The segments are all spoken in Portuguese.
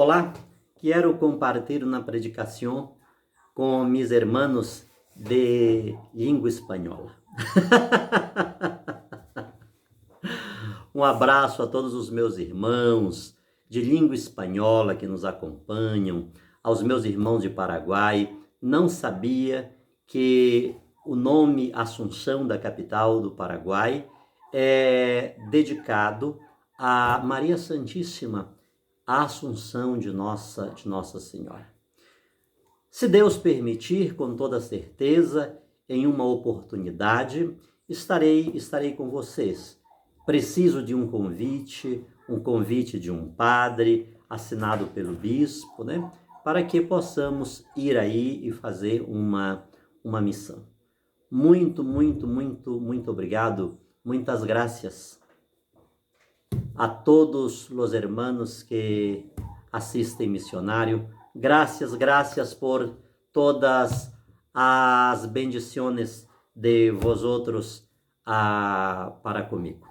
Olá, quero compartilhar una predicación con mis hermanos de língua espanhola. Um abraço a todos os meus irmãos de língua espanhola que nos acompanham, aos meus irmãos de Paraguai. Não sabia que o nome Assunção, da capital do Paraguai, é dedicado a Maria Santíssima, a Assunção de Nossa Senhora. Se Deus permitir, com toda certeza, em uma oportunidade, estarei com vocês. Preciso de um convite de um padre, assinado pelo bispo, né? Para que possamos ir aí e fazer uma missão. Muito obrigado, muitas gracias a todos os hermanos que assistem missionário. Gracias por todas as bendiciones de vosotros para comigo.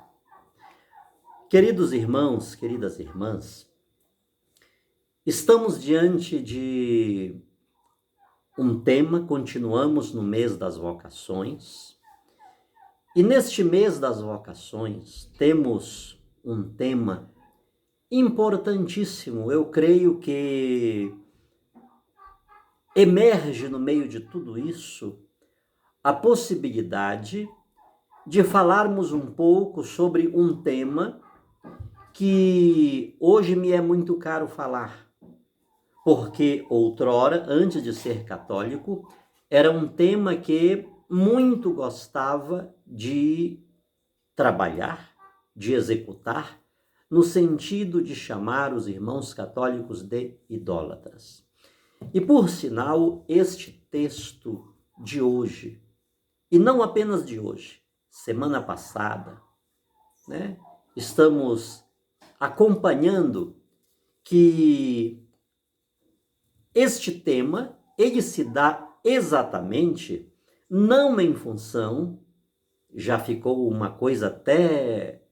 Queridos irmãos, queridas irmãs, estamos diante de um tema, continuamos no mês das vocações, e neste mês das vocações temos um tema importantíssimo. Eu creio que emerge no meio de tudo isso a possibilidade de falarmos um pouco sobre um tema que hoje me é muito caro falar, porque outrora, antes de ser católico, era um tema que muito gostava de trabalhar, de executar, no sentido de chamar os irmãos católicos de idólatras. E por sinal, este texto de hoje, e não apenas de hoje, semana passada, né, estamos acompanhando que este tema, ele se dá exatamente não em função, já ficou uma coisa até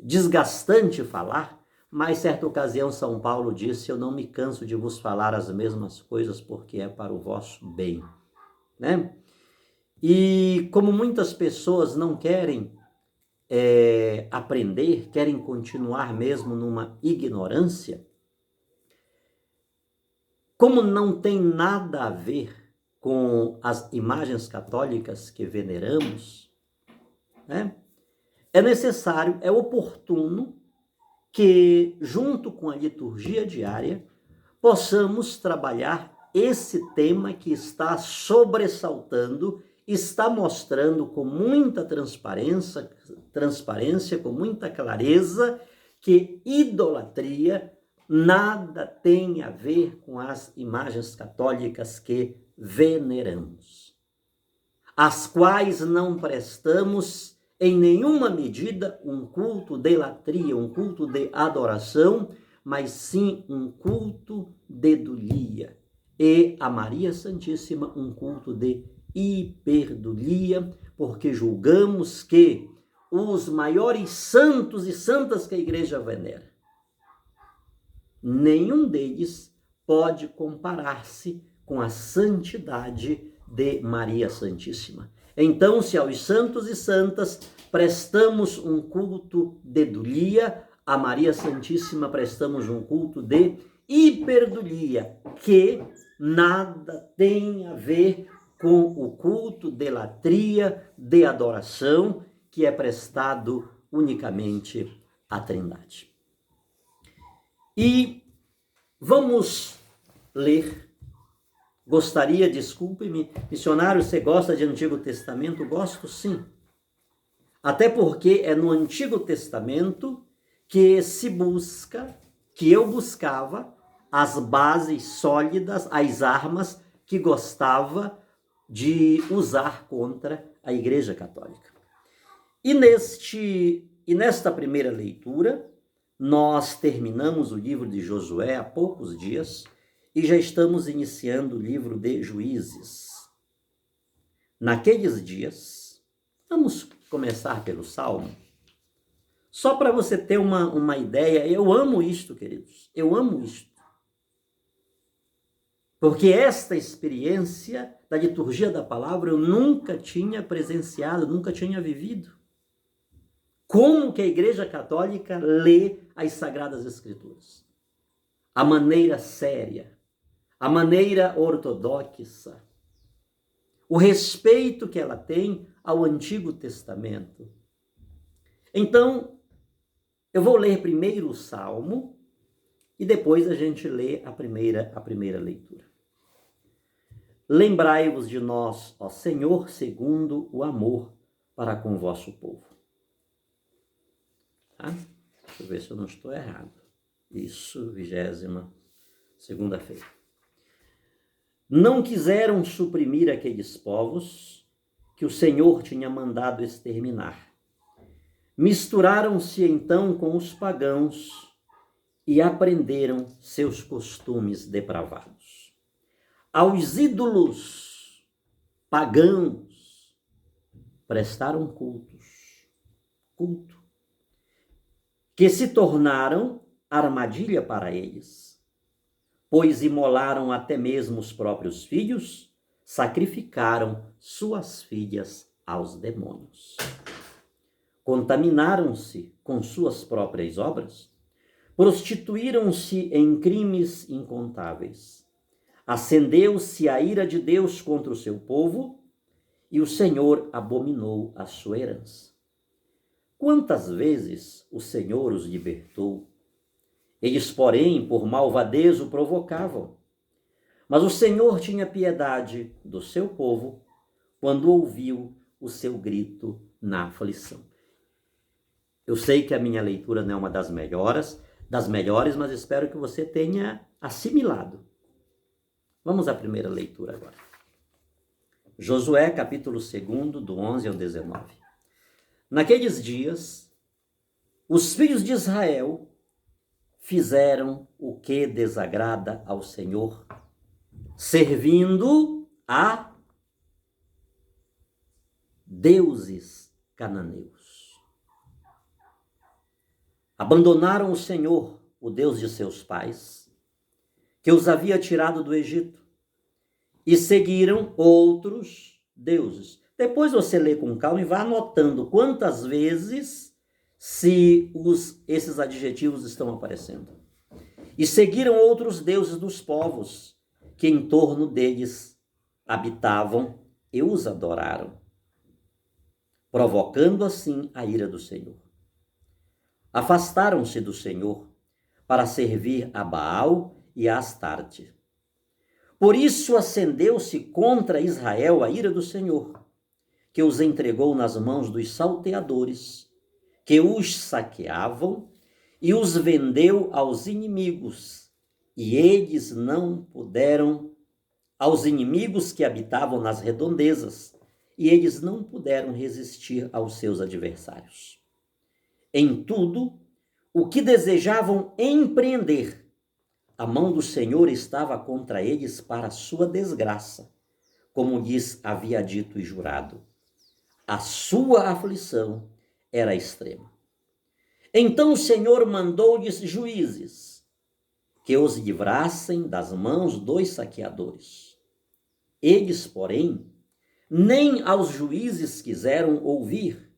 desgastante falar, mas certa ocasião São Paulo disse: eu não me canso de vos falar as mesmas coisas, porque é para o vosso bem, né? E como muitas pessoas não querem aprender, querem continuar mesmo numa ignorância, como não tem nada a ver com as imagens católicas que veneramos, né? É necessário, é oportuno que, junto com a liturgia diária, possamos trabalhar esse tema que está sobressaltando, está mostrando com muita transparência, com muita clareza, que idolatria nada tem a ver com as imagens católicas que veneramos, as quais não prestamos em nenhuma medida um culto de latria, um culto de adoração, mas sim um culto de dulia. E a Maria Santíssima um culto de hiperdulia, porque julgamos que os maiores santos e santas que a igreja venera, nenhum deles pode comparar-se com a santidade de Maria Santíssima. Então, se aos santos e santas prestamos um culto de dulia, a Maria Santíssima prestamos um culto de hiperdulia, que nada tem a ver com o culto de latria, de adoração, que é prestado unicamente à Trindade. E vamos ler. Gostaria, desculpe-me, missionário, você gosta de Antigo Testamento? Gosto, sim. Até porque é no Antigo Testamento que se busca, que eu buscava, as bases sólidas, as armas que gostava de usar contra a Igreja Católica. E nesta primeira leitura, nós terminamos o livro de Josué há poucos dias, e já estamos iniciando o livro de Juízes. Naqueles dias, vamos começar pelo Salmo. Só para você ter uma ideia, eu amo isto, queridos. Eu amo isto. Porque esta experiência da liturgia da palavra eu nunca tinha presenciado, nunca tinha vivido. Como que a Igreja Católica lê as Sagradas Escrituras? A maneira séria, a maneira ortodoxa, o respeito que ela tem ao Antigo Testamento. Então, eu vou ler primeiro o Salmo e depois a gente lê a primeira leitura. Lembrai-vos de nós, ó Senhor, segundo o amor para com o vosso povo. Tá? Deixa eu ver se eu não estou errado. Isso, 22ª segunda-feira. Não quiseram suprimir aqueles povos que o Senhor tinha mandado exterminar. Misturaram-se então com os pagãos e aprenderam seus costumes depravados. Aos ídolos pagãos prestaram culto, que se tornaram armadilha para eles, pois imolaram até mesmo os próprios filhos, sacrificaram suas filhas aos demônios. Contaminaram-se com suas próprias obras, prostituíram-se em crimes incontáveis. Acendeu-se a ira de Deus contra o seu povo, e o Senhor abominou a sua herança. Quantas vezes o Senhor os libertou? Eles, porém, por malvadez o provocavam. Mas o Senhor tinha piedade do seu povo quando ouviu o seu grito na aflição. Eu sei que a minha leitura não é uma das melhores, mas espero que você tenha assimilado. Vamos à primeira leitura agora. Josué, capítulo 2, do 11 ao 19. Naqueles dias, os filhos de Israel fizeram o que desagrada ao Senhor, servindo a deuses cananeus. Abandonaram o Senhor, o Deus de seus pais, que os havia tirado do Egito, e seguiram outros deuses. Depois você lê com calma e vai anotando quantas vezes esses adjetivos estão aparecendo. E seguiram outros deuses dos povos que em torno deles habitavam e os adoraram, provocando assim a ira do Senhor. Afastaram-se do Senhor para servir a Baal e a Astarte. Por isso acendeu-se contra Israel a ira do Senhor, que os entregou nas mãos dos salteadores, que os saqueavam e os vendeu aos inimigos, e eles não puderam, aos inimigos que habitavam nas redondezas, e eles não puderam resistir aos seus adversários. Em tudo o que desejavam empreender, a mão do Senhor estava contra eles para sua desgraça, como lhes havia dito e jurado. A sua aflição era extrema. Então o Senhor mandou-lhes juízes, que os livrassem das mãos dos saqueadores. Eles, porém, nem aos juízes quiseram ouvir,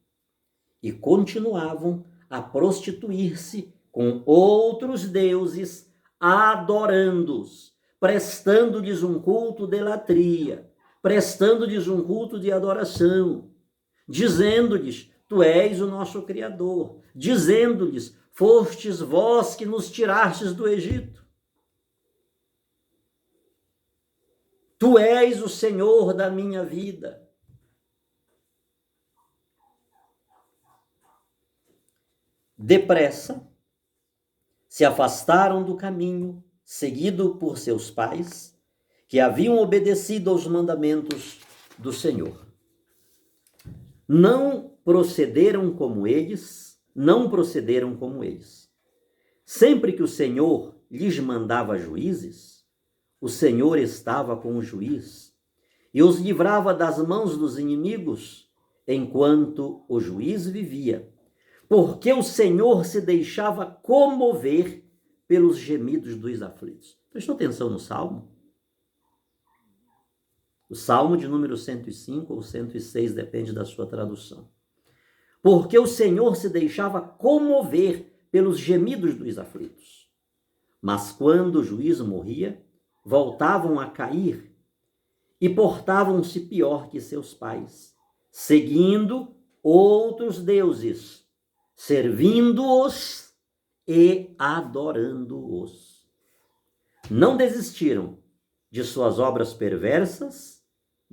e continuavam a prostituir-se com outros deuses, adorando-os, prestando-lhes um culto de latria, prestando-lhes um culto de adoração, dizendo-lhes: tu és o nosso Criador, dizendo-lhes: fostes vós que nos tirastes do Egito. Tu és o Senhor da minha vida. Depressa, se afastaram do caminho seguido por seus pais, que haviam obedecido aos mandamentos do Senhor. Não procederam como eles. Sempre que o Senhor lhes mandava juízes, o Senhor estava com o juiz e os livrava das mãos dos inimigos enquanto o juiz vivia, porque o Senhor se deixava comover pelos gemidos dos aflitos. Prestou atenção no Salmo? O Salmo de número 105 ou 106, depende da sua tradução. Porque o Senhor se deixava comover pelos gemidos dos aflitos. Mas quando o juízo morria, voltavam a cair e portavam-se pior que seus pais, seguindo outros deuses, servindo-os e adorando-os. Não desistiram de suas obras perversas,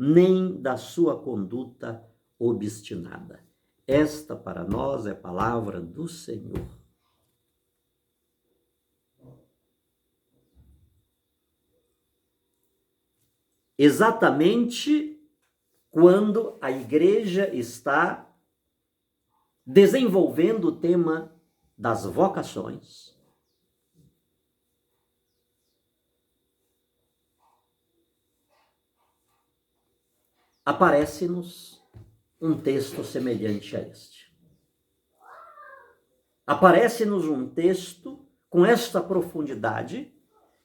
nem da sua conduta obstinada. Esta para nós é a palavra do Senhor. Exatamente quando a igreja está desenvolvendo o tema das vocações, aparece-nos um texto semelhante a este. Aparece-nos um texto com esta profundidade,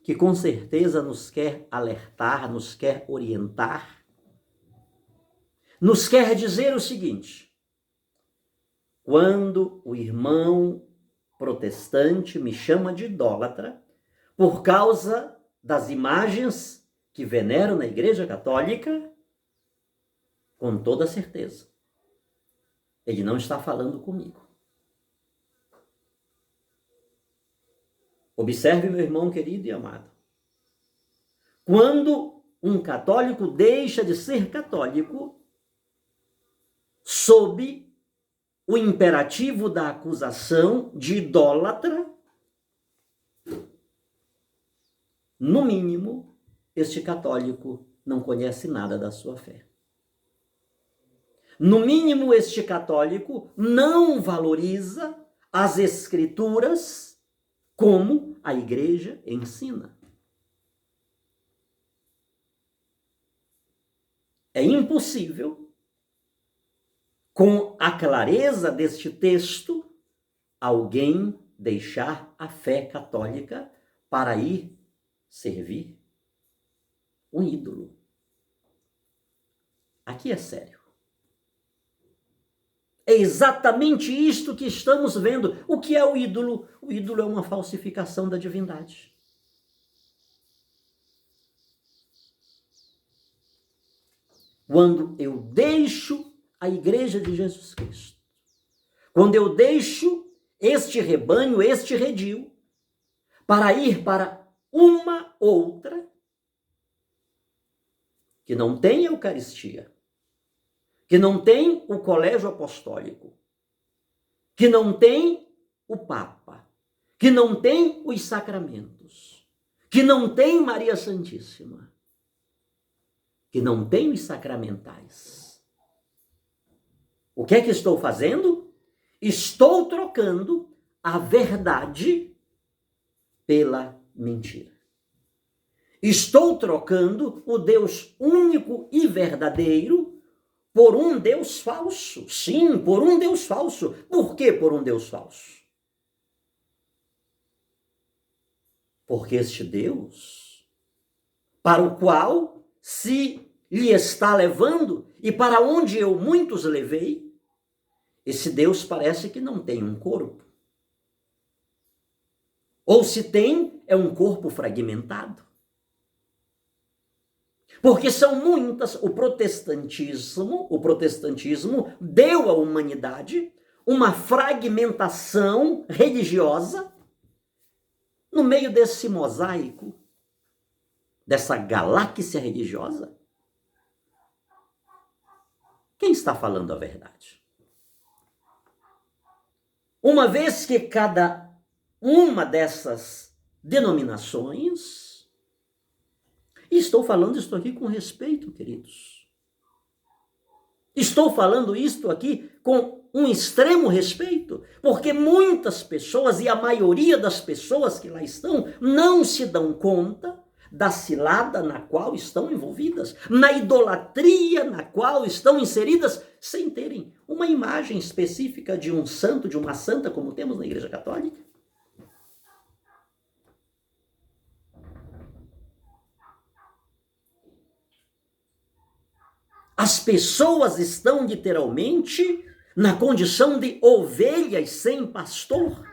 que com certeza nos quer alertar, nos quer orientar, nos quer dizer o seguinte: quando o irmão protestante me chama de idólatra por causa das imagens que venero na Igreja Católica, com toda certeza, ele não está falando comigo. Observe, meu irmão querido e amado. Quando um católico deixa de ser católico, sob o imperativo da acusação de idólatra, no mínimo, este católico não conhece nada da sua fé. No mínimo, este católico não valoriza as Escrituras como a igreja ensina. É impossível, com a clareza deste texto, alguém deixar a fé católica para ir servir um ídolo. Aqui é sério. É exatamente isto que estamos vendo. O que é o ídolo? O ídolo é uma falsificação da divindade. Quando eu deixo a igreja de Jesus Cristo, quando eu deixo este rebanho, este redil, para ir para uma outra que não tem Eucaristia, que não tem o colégio apostólico, que não tem o Papa, que não tem os sacramentos, que não tem Maria Santíssima, que não tem os sacramentais. O que é que estou fazendo? Estou trocando a verdade pela mentira. Estou trocando o Deus único e verdadeiro por um Deus falso. Sim, por um Deus falso. Por que por um Deus falso? Porque este Deus, para o qual se lhe está levando e para onde eu muitos levei, esse Deus parece que não tem um corpo. Ou se tem, é um corpo fragmentado. Porque são muitas, o protestantismo deu à humanidade uma fragmentação religiosa no meio desse mosaico, dessa galáxia religiosa. Quem está falando a verdade? Uma vez que cada uma dessas denominações, e estou falando isto aqui com respeito, queridos. Estou falando isto aqui com um extremo respeito, porque muitas pessoas, e a maioria das pessoas que lá estão, não se dão conta da cilada na qual estão envolvidas, na idolatria na qual estão inseridas, sem terem uma imagem específica de um santo, de uma santa, como temos na Igreja Católica. As pessoas estão literalmente na condição de ovelhas sem pastor.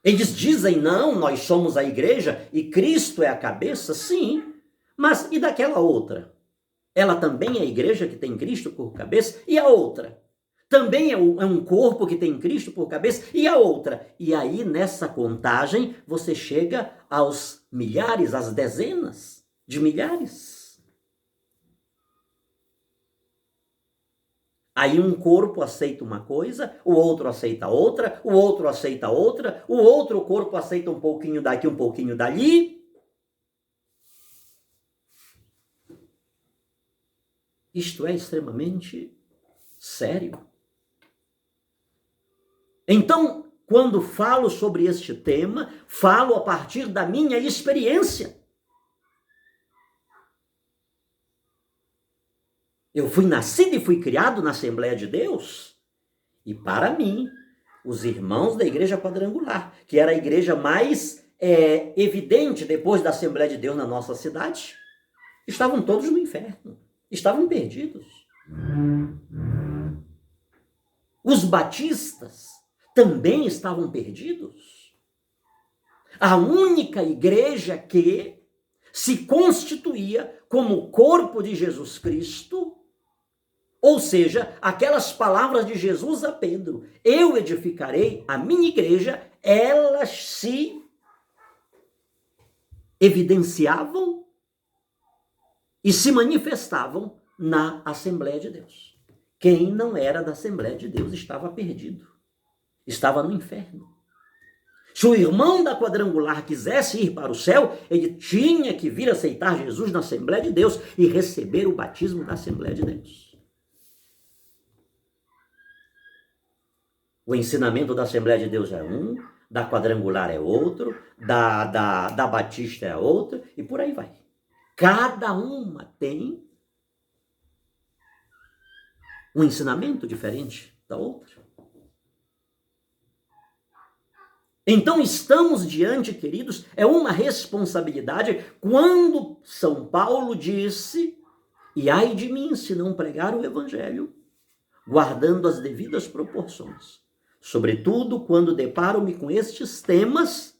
Eles dizem, não, nós somos a igreja e Cristo é a cabeça, sim, mas e daquela outra? Ela também é a igreja que tem Cristo por cabeça? E a outra? Também é um corpo que tem Cristo por cabeça? E a outra? E aí, nessa contagem, você chega aos milhares, às dezenas de milhares. Aí um corpo aceita uma coisa, o outro aceita outra, o outro aceita outra, o outro corpo aceita um pouquinho daqui, um pouquinho dali. Isto é extremamente sério. Então, quando falo sobre este tema, falo a partir da minha experiência. Eu fui nascido e fui criado na Assembleia de Deus. E para mim, os irmãos da Igreja Quadrangular, que era a igreja mais evidente depois da Assembleia de Deus na nossa cidade, estavam todos no inferno. Estavam perdidos. Os batistas também estavam perdidos. A única igreja que se constituía como corpo de Jesus Cristo, ou seja, aquelas palavras de Jesus a Pedro, eu edificarei a minha igreja, elas se evidenciavam e se manifestavam na Assembleia de Deus. Quem não era da Assembleia de Deus estava perdido, estava no inferno. Se o irmão da Quadrangular quisesse ir para o céu, ele tinha que vir aceitar Jesus na Assembleia de Deus e receber o batismo da Assembleia de Deus. O ensinamento da Assembleia de Deus é um, da Quadrangular é outro, da Batista é outro, e por aí vai. Cada uma tem um ensinamento diferente da outra. Então estamos diante, queridos, é uma responsabilidade quando São Paulo disse, e ai de mim se não pregar o evangelho, guardando as devidas proporções. Sobretudo quando deparo-me com estes temas,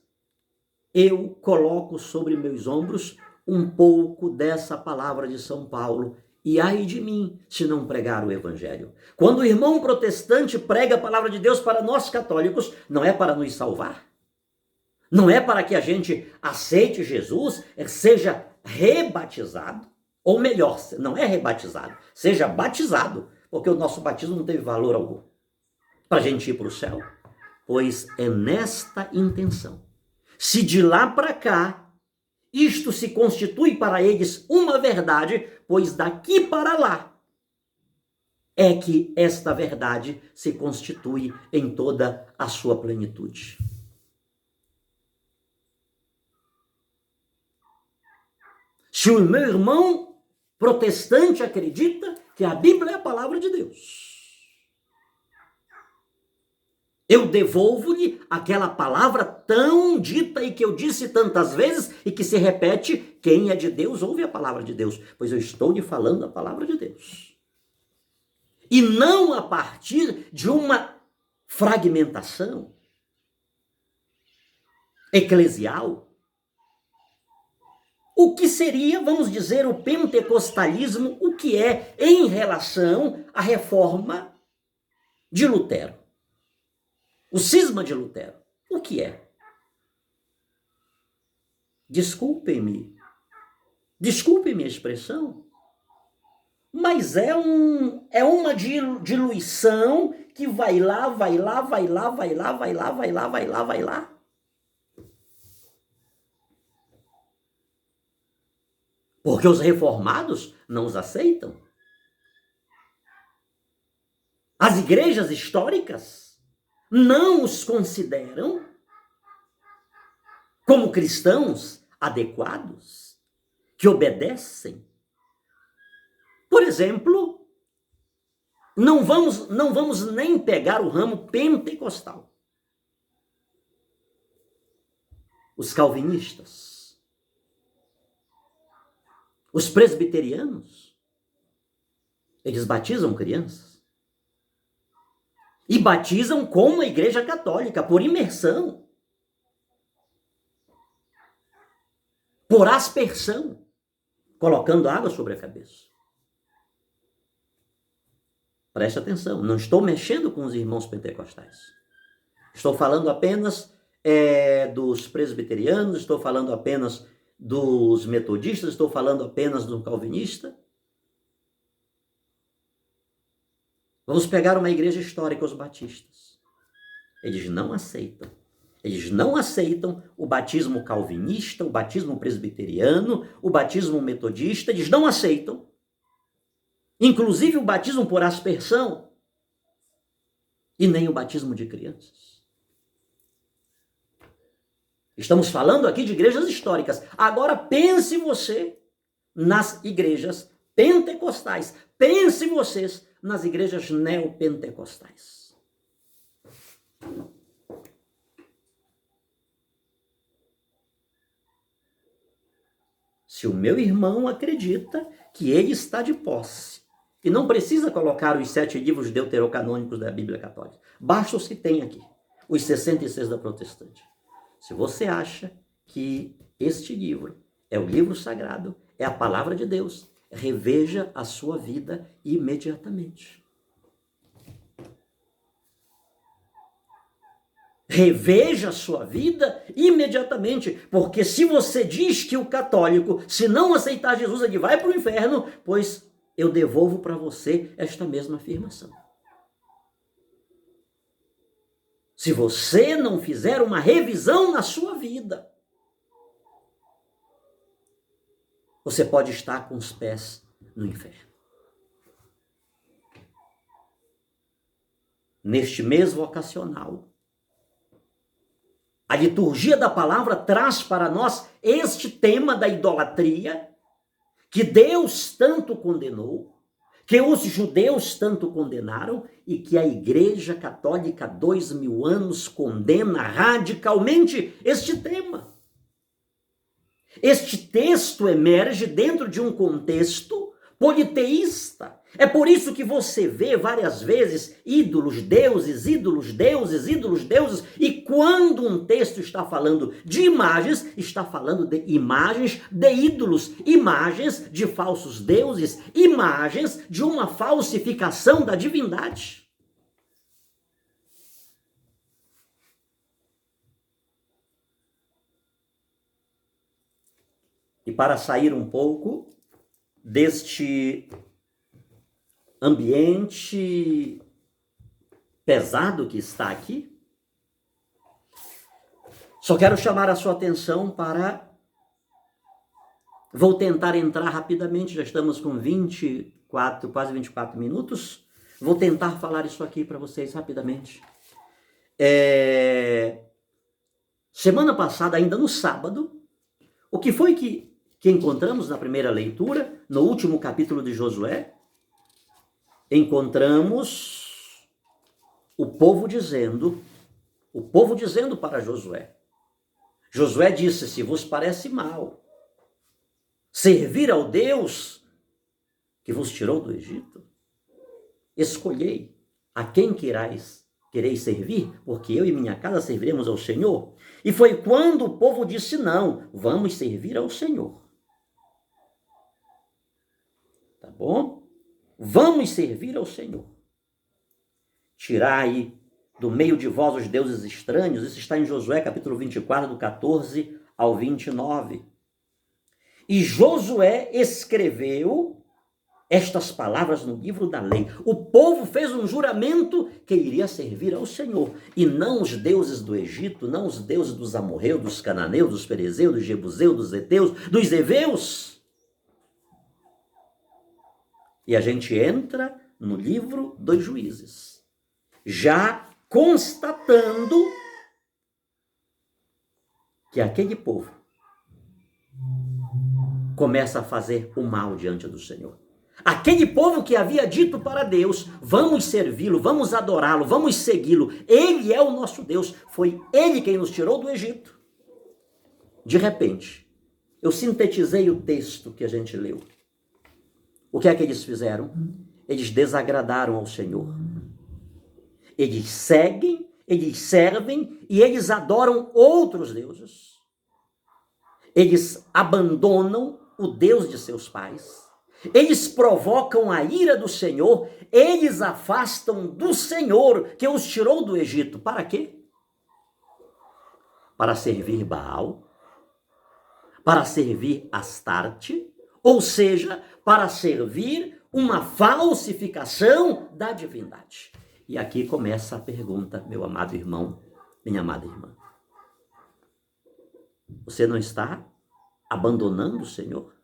eu coloco sobre meus ombros um pouco dessa palavra de São Paulo. E ai de mim se não pregar o evangelho. Quando o irmão protestante prega a palavra de Deus para nós católicos, não é para nos salvar. Não é para que a gente aceite Jesus, seja rebatizado, ou melhor, não é rebatizado, seja batizado, porque o nosso batismo não teve valor algum para a gente ir para o céu. Pois é nesta intenção. Se de lá para cá isto se constitui para eles uma verdade, pois daqui para lá é que esta verdade se constitui em toda a sua plenitude. Se o meu irmão protestante acredita que a Bíblia é a palavra de Deus, eu devolvo-lhe aquela palavra tão dita e que eu disse tantas vezes e que se repete, quem é de Deus ouve a palavra de Deus, pois eu estou lhe falando a palavra de Deus. E não a partir de uma fragmentação eclesial. O que seria, vamos dizer, o pentecostalismo, o que é em relação à reforma de Lutero? O cisma de Lutero, o que é? Desculpem-me a expressão, mas é uma diluição que vai lá. Porque os reformados não os aceitam. As igrejas históricas não os consideram como cristãos adequados, que obedecem. Por exemplo, não vamos nem pegar o ramo pentecostal. Os calvinistas. Os presbiterianos, eles batizam crianças. E batizam como a Igreja Católica, por imersão. Por aspersão, colocando água sobre a cabeça. Preste atenção, não estou mexendo com os irmãos pentecostais. Estou falando apenas dos presbiterianos, estou falando apenas dos metodistas, estou falando apenas do calvinista. Vamos pegar uma igreja histórica, os batistas. Eles não aceitam. Eles não aceitam o batismo calvinista, o batismo presbiteriano, o batismo metodista, eles não aceitam. Inclusive o batismo por aspersão e nem o batismo de crianças. Estamos falando aqui de igrejas históricas. Agora pense você nas igrejas pentecostais. Pense vocês nas igrejas neopentecostais. Se o meu irmão acredita que ele está de posse e não precisa colocar os 7 livros deuterocanônicos da Bíblia Católica, basta os que tem aqui, os 66 da Protestante. Se você acha que este livro é o livro sagrado, é a palavra de Deus, reveja a sua vida imediatamente. Reveja a sua vida imediatamente, porque se você diz que o católico, se não aceitar Jesus, ele vai para o inferno, pois eu devolvo para você esta mesma afirmação. Se você não fizer uma revisão na sua vida, você pode estar com os pés no inferno. Neste mês vocacional, a liturgia da palavra traz para nós este tema da idolatria, que Deus tanto condenou, que os judeus tanto condenaram e que a Igreja Católica há 2000 anos condena radicalmente este tema. Este texto emerge dentro de um contexto politeísta. É por isso que você vê várias vezes ídolos, deuses, ídolos, deuses, ídolos, deuses. E quando um texto está falando de imagens, está falando de imagens de ídolos, imagens de falsos deuses, imagens de uma falsificação da divindade. E para sair um pouco deste ambiente pesado que está aqui, só quero chamar a sua atenção para... Vou tentar entrar rapidamente, já estamos com quase 24 minutos. Vou tentar falar isso aqui para vocês rapidamente. Semana passada, ainda no sábado, o que foi que encontramos na primeira leitura, no último capítulo de Josué? Encontramos o povo dizendo para Josué. Josué disse: se vos parece mal servir ao Deus que vos tirou do Egito, escolhei a quem quereis servir, porque eu e minha casa serviremos ao Senhor. E foi quando o povo disse: não, vamos servir ao Senhor. Tá bom? Vamos servir ao Senhor. Tirai do meio de vós os deuses estranhos. Isso está em Josué capítulo 24, do 14 ao 29. E Josué escreveu estas palavras no livro da lei. O povo fez um juramento que iria servir ao Senhor, e não os deuses do Egito, não os deuses dos amorreus, dos cananeus, dos ferezeus, dos jebuseus, dos heteus, dos heveus. E a gente entra no livro dos Juízes, já constatando que aquele povo começa a fazer o mal diante do Senhor. Aquele povo que havia dito para Deus: vamos servi-lo, vamos adorá-lo, vamos segui-lo, ele é o nosso Deus, foi ele quem nos tirou do Egito. De repente, Eu sintetizei o texto que a gente leu. O que é que eles fizeram? Eles desagradaram ao Senhor. Eles seguem, eles servem e eles adoram outros deuses. Eles abandonam o Deus de seus pais. Eles provocam a ira do Senhor. Eles afastam do Senhor que os tirou do Egito. Para quê? Para servir Baal, para servir Astarte, ou seja, para servir uma falsificação da divindade. E aqui começa a pergunta, meu amado irmão, minha amada irmã. Você não está abandonando o Senhor?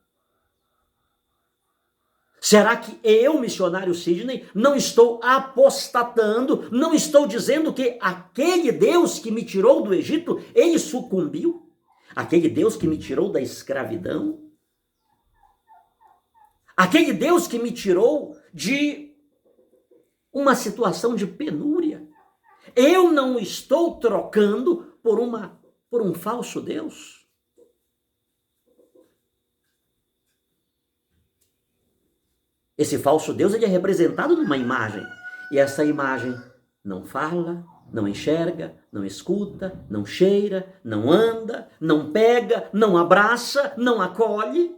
Será que eu, missionário Sidney, não estou apostatando, não estou dizendo que aquele Deus que me tirou do Egito, ele sucumbiu? Aquele Deus que me tirou da escravidão? Aquele Deus que me tirou de uma situação de penúria? Eu não estou trocando por um falso Deus? Esse falso Deus, ele é representado numa imagem. E essa imagem não fala, não enxerga, não escuta, não cheira, não anda, não pega, não abraça, não acolhe.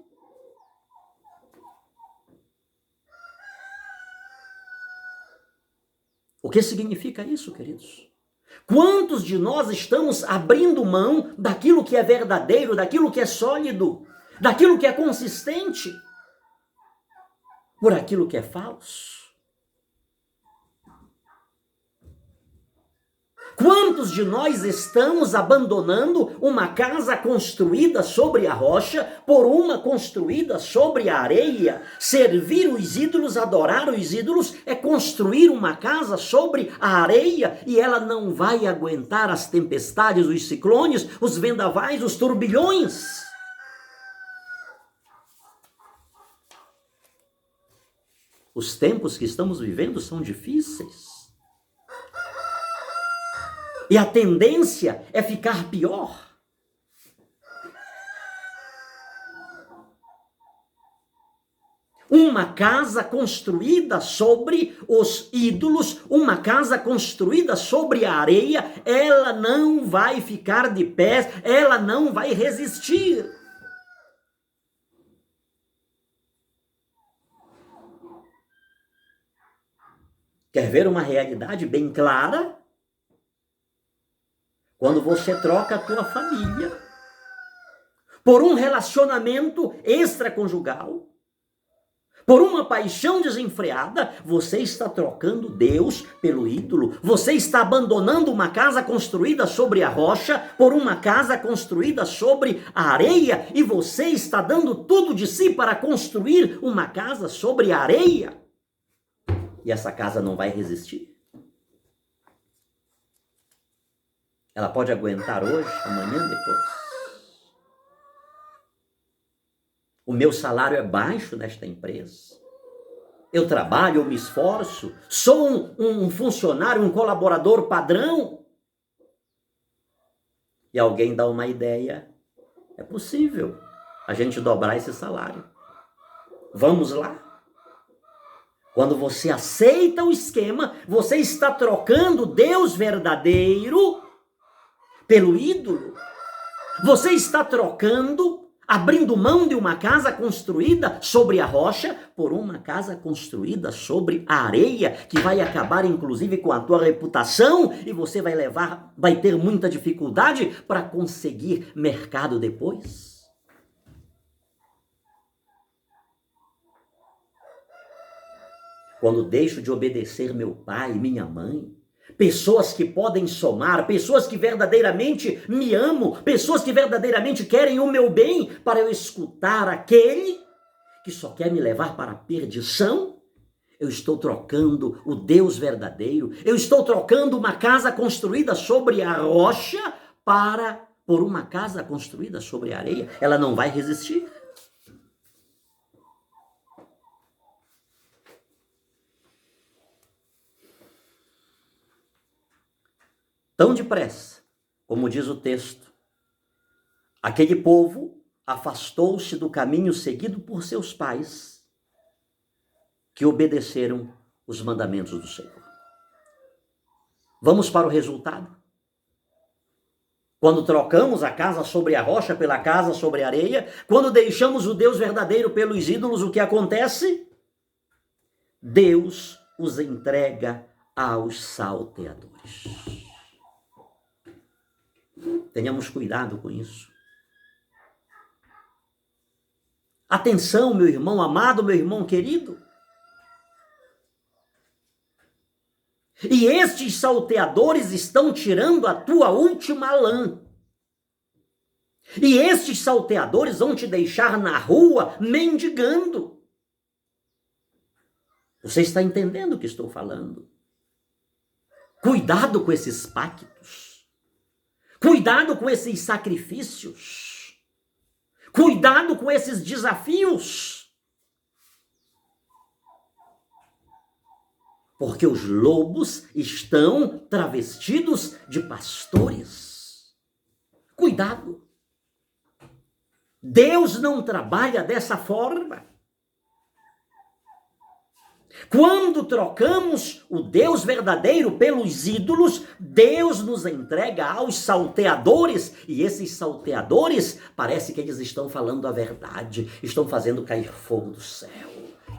O que significa isso, queridos? Quantos de nós estamos abrindo mão daquilo que é verdadeiro, daquilo que é sólido, daquilo que é consistente, por aquilo que é falso? Quantos de nós estamos abandonando uma casa construída sobre a rocha por uma construída sobre a areia? Servir os ídolos, adorar os ídolos é construir uma casa sobre a areia e ela não vai aguentar as tempestades, os ciclones, os vendavais, os turbilhões. Os tempos que estamos vivendo são difíceis. E a tendência é ficar pior. Uma casa construída sobre os ídolos, uma casa construída sobre a areia, ela não vai ficar de pé, ela não vai resistir. Quer ver uma realidade bem clara? Quando você troca a tua família por um relacionamento extraconjugal, por uma paixão desenfreada, você está trocando Deus pelo ídolo. Você está abandonando uma casa construída sobre a rocha por uma casa construída sobre a areia. E você está dando tudo de si para construir uma casa sobre a areia. E essa casa não vai resistir. Ela pode aguentar hoje, amanhã, depois. O meu salário é baixo nesta empresa. Eu trabalho, eu me esforço. Sou um funcionário, um colaborador padrão. E alguém dá uma ideia. É possível a gente dobrar esse salário. Vamos lá? Quando você aceita o esquema, você está trocando Deus verdadeiro pelo ídolo. Você está trocando, abrindo mão de uma casa construída sobre a rocha por uma casa construída sobre a areia, que vai acabar inclusive com a tua reputação e você vai ter muita dificuldade para conseguir mercado depois. Quando deixo de obedecer meu pai e minha mãe, pessoas que podem somar, pessoas que verdadeiramente me amam, pessoas que verdadeiramente querem o meu bem, para eu escutar aquele que só quer me levar para a perdição, eu estou trocando o Deus verdadeiro, eu estou trocando uma casa construída sobre a rocha por uma casa construída sobre a areia. Ela não vai resistir. Tão depressa, como diz o texto, aquele povo afastou-se do caminho seguido por seus pais, que obedeceram os mandamentos do Senhor. Vamos para o resultado. Quando trocamos a casa sobre a rocha pela casa sobre a areia, quando deixamos o Deus verdadeiro pelos ídolos, o que acontece? Deus os entrega aos salteadores. Tenhamos cuidado com isso. Atenção, meu irmão amado, meu irmão querido. E estes salteadores estão tirando a tua última lã. E estes salteadores vão te deixar na rua mendigando. Você está entendendo o que estou falando? Cuidado com esses pactos. Cuidado com esses sacrifícios. Cuidado com esses desafios. Porque os lobos estão travestidos de pastores. Cuidado. Deus não trabalha dessa forma. Quando trocamos o Deus verdadeiro pelos ídolos, Deus nos entrega aos salteadores, e esses salteadores, parece que eles estão falando a verdade, estão fazendo cair fogo do céu,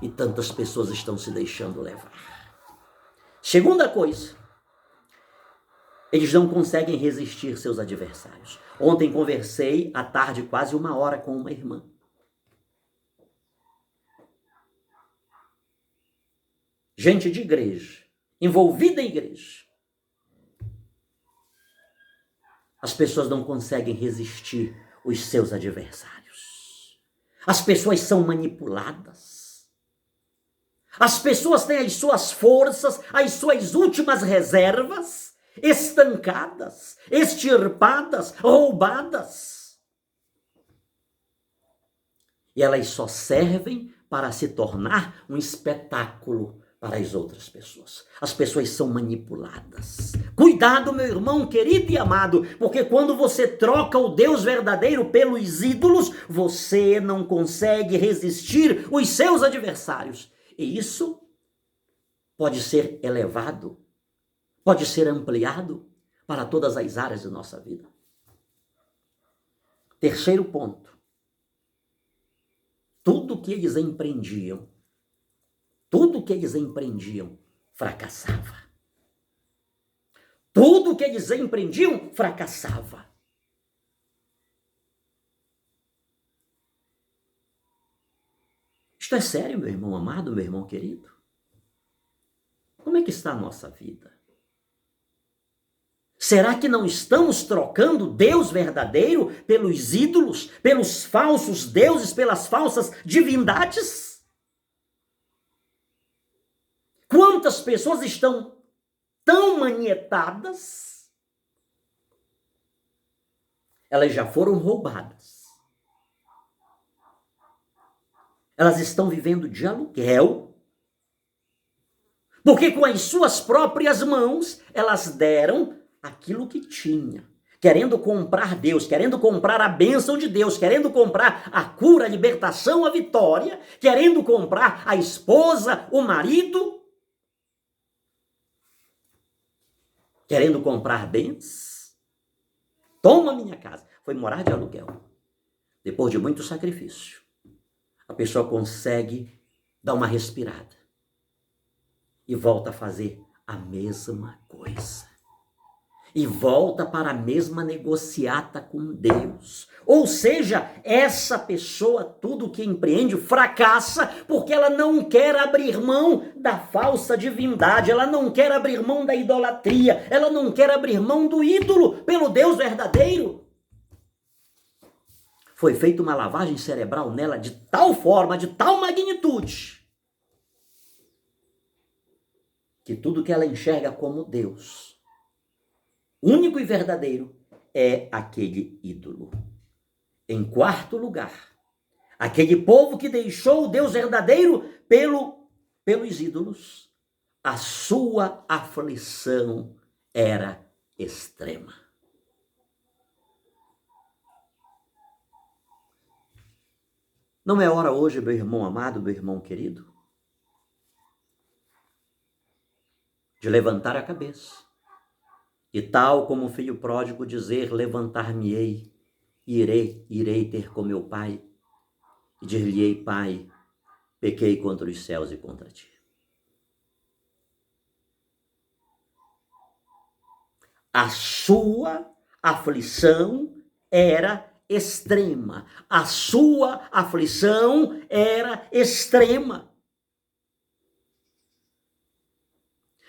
e tantas pessoas estão se deixando levar. Segunda coisa, eles não conseguem resistir seus adversários. Ontem conversei à tarde quase 1 hora com uma irmã. Gente de igreja, envolvida em igreja. As pessoas não conseguem resistir os seus adversários. As pessoas são manipuladas. As pessoas têm as suas forças, as suas últimas reservas estancadas, extirpadas, roubadas. E elas só servem para se tornar um espetáculo para as outras pessoas. As pessoas são manipuladas. Cuidado, meu irmão querido e amado, porque quando você troca o Deus verdadeiro pelos ídolos, você não consegue resistir os seus adversários. E isso pode ser elevado, pode ser ampliado para todas as áreas de nossa vida. Terceiro ponto. Tudo que eles empreendiam, fracassava. Tudo que eles empreendiam, fracassava. Isto é sério, meu irmão amado, meu irmão querido? Como é que está a nossa vida? Será que não estamos trocando Deus verdadeiro pelos ídolos, pelos falsos deuses, pelas falsas divindades? Quantas pessoas estão tão manietadas? Elas já foram roubadas. Elas estão vivendo de aluguel, porque com as suas próprias mãos elas deram aquilo que tinha, querendo comprar Deus, querendo comprar a bênção de Deus, querendo comprar a cura, a libertação, a vitória, querendo comprar a esposa, o marido, querendo comprar bens. Toma minha casa. Foi morar de aluguel. Depois de muito sacrifício, a pessoa consegue dar uma respirada e volta a fazer a mesma coisa. E volta para a mesma negociata com Deus. Ou seja, essa pessoa, tudo que empreende, fracassa porque ela não quer abrir mão da falsa divindade, ela não quer abrir mão da idolatria, ela não quer abrir mão do ídolo pelo Deus verdadeiro. Foi feita uma lavagem cerebral nela de tal forma, de tal magnitude, que tudo que ela enxerga como Deus, único e verdadeiro, é aquele ídolo. Em quarto lugar, aquele povo que deixou o Deus verdadeiro pelos ídolos, a sua aflição era extrema. Não é hora hoje, meu irmão amado, meu irmão querido, de levantar a cabeça e, tal como o filho pródigo, dizer: levantar-me-ei e irei ter com meu pai e dir-lhe-ei: pai, pequei contra os céus e contra ti. A sua aflição era extrema. A sua aflição era extrema.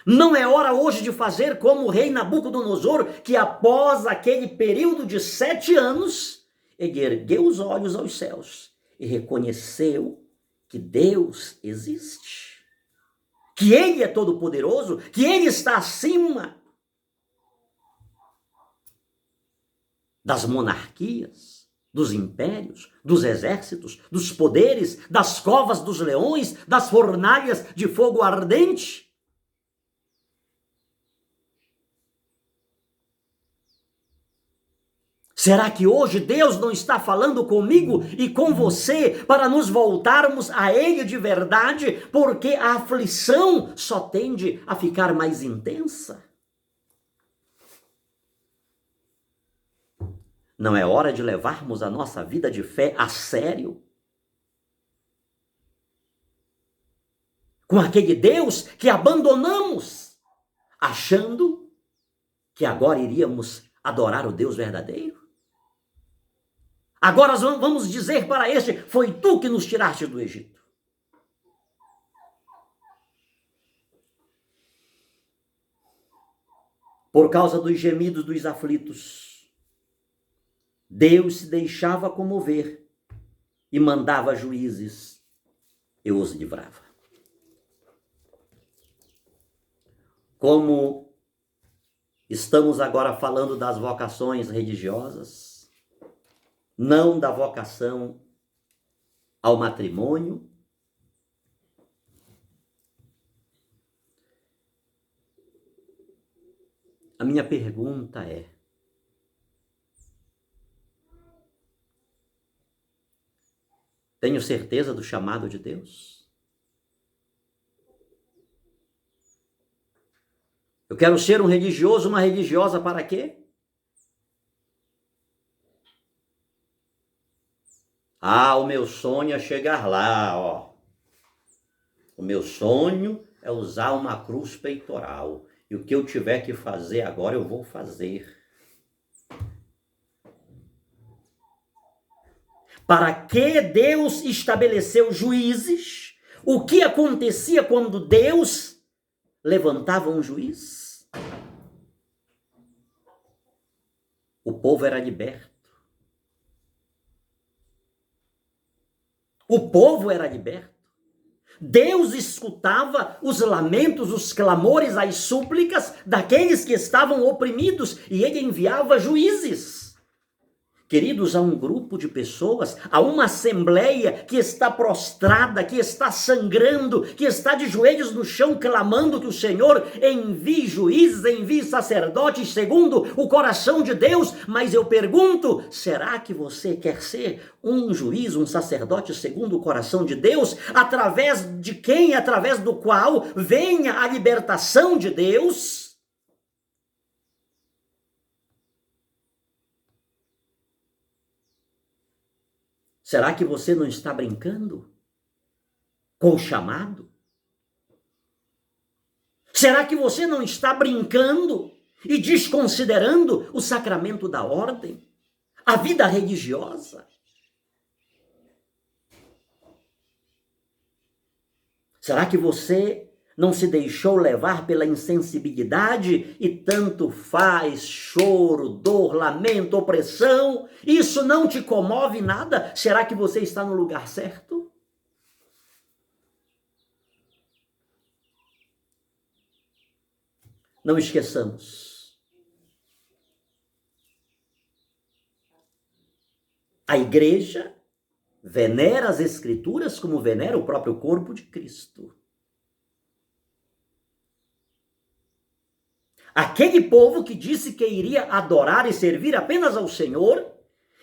Não é hora hoje de fazer como o rei Nabucodonosor, que após aquele período de 7 anos, ele ergueu os olhos aos céus e reconheceu que Deus existe, que Ele é todo-poderoso, que Ele está acima das monarquias, dos impérios, dos exércitos, dos poderes, das covas dos leões, das fornalhas de fogo ardente. Será que hoje Deus não está falando comigo e com você para nos voltarmos a Ele de verdade, porque a aflição só tende a ficar mais intensa? Não é hora de levarmos a nossa vida de fé a sério? Com aquele Deus que abandonamos, achando que agora iríamos adorar o Deus verdadeiro? Agora vamos dizer para este: foi tu que nos tiraste do Egito. Por causa dos gemidos dos aflitos, Deus se deixava comover e mandava juízes, e os livrava. Como estamos agora falando das vocações religiosas, não da vocação ao matrimônio, a minha pergunta é: tenho certeza do chamado de Deus? Eu quero ser um religioso, uma religiosa para quê? O meu sonho é chegar lá, ó. O meu sonho é usar uma cruz peitoral. E o que eu tiver que fazer agora, eu vou fazer. Para que Deus estabeleceu juízes? O que acontecia quando Deus levantava um juiz? O povo era liberto. O povo era liberto. Deus escutava os lamentos, os clamores, as súplicas daqueles que estavam oprimidos e ele enviava juízes. Queridos, há um grupo de pessoas, há uma assembleia que está prostrada, que está sangrando, que está de joelhos no chão clamando que o Senhor envie juízes, envie sacerdotes segundo o coração de Deus. Mas eu pergunto, será que você quer ser um juiz, um sacerdote segundo o coração de Deus? Através de quem? Através do qual venha a libertação de Deus? Será que você não está brincando com o chamado? Será que você não está brincando e desconsiderando o sacramento da ordem, a vida religiosa? Será que você não se deixou levar pela insensibilidade e tanto faz choro, dor, lamento, opressão? Isso não te comove nada? Será que você está no lugar certo? Não esqueçamos. A igreja venera as Escrituras como venera o próprio corpo de Cristo. Aquele povo que disse que iria adorar e servir apenas ao Senhor,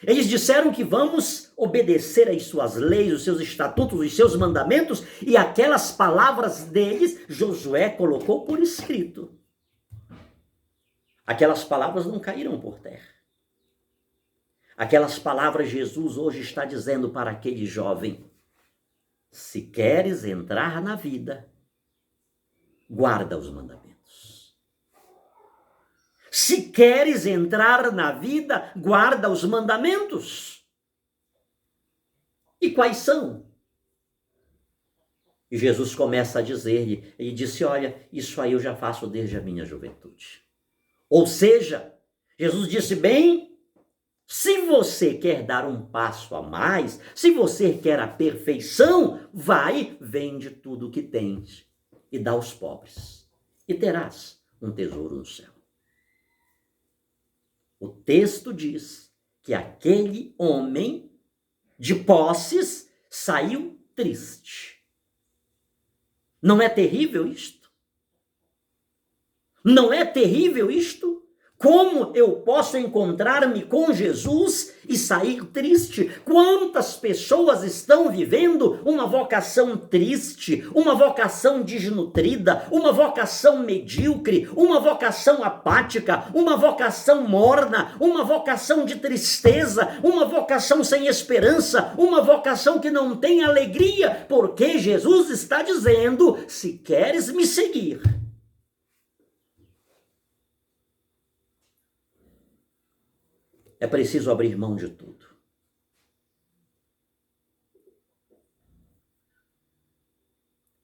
Eles disseram que vamos obedecer às suas leis, os seus estatutos, os seus mandamentos, e aquelas palavras deles, Josué colocou por escrito. Aquelas palavras não caíram por terra. Aquelas palavras Jesus hoje está dizendo para aquele jovem: se queres entrar na vida, guarda os mandamentos. Se queres entrar na vida, guarda os mandamentos. E quais são? E Jesus começa a dizer-lhe, ele disse: olha, isso aí eu já faço desde a minha juventude. Ou seja, Jesus disse: bem, se você quer dar um passo a mais, se você quer a perfeição, vai, vende tudo o que tens e dá aos pobres, e terás um tesouro no céu. O texto diz que aquele homem de posses saiu triste. Não é terrível isto? Não é terrível isto? Como eu posso encontrar-me com Jesus e sair triste? Quantas pessoas estão vivendo uma vocação triste, uma vocação desnutrida, uma vocação medíocre, uma vocação apática, uma vocação morna, uma vocação de tristeza, uma vocação sem esperança, uma vocação que não tem alegria, porque Jesus está dizendo: se queres me seguir, é preciso abrir mão de tudo.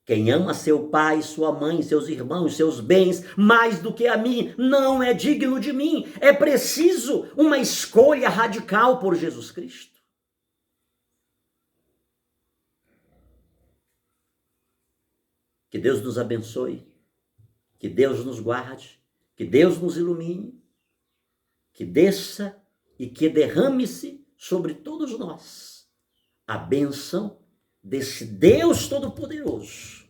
Quem ama seu pai, sua mãe, seus irmãos, seus bens, mais do que a mim, não é digno de mim. É preciso uma escolha radical por Jesus Cristo. Que Deus nos abençoe, que Deus nos guarde, que Deus nos ilumine, que desça e que derrame-se sobre todos nós a bênção desse Deus Todo-Poderoso,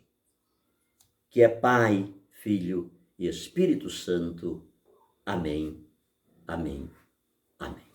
que é Pai, Filho e Espírito Santo. Amém, amém, amém.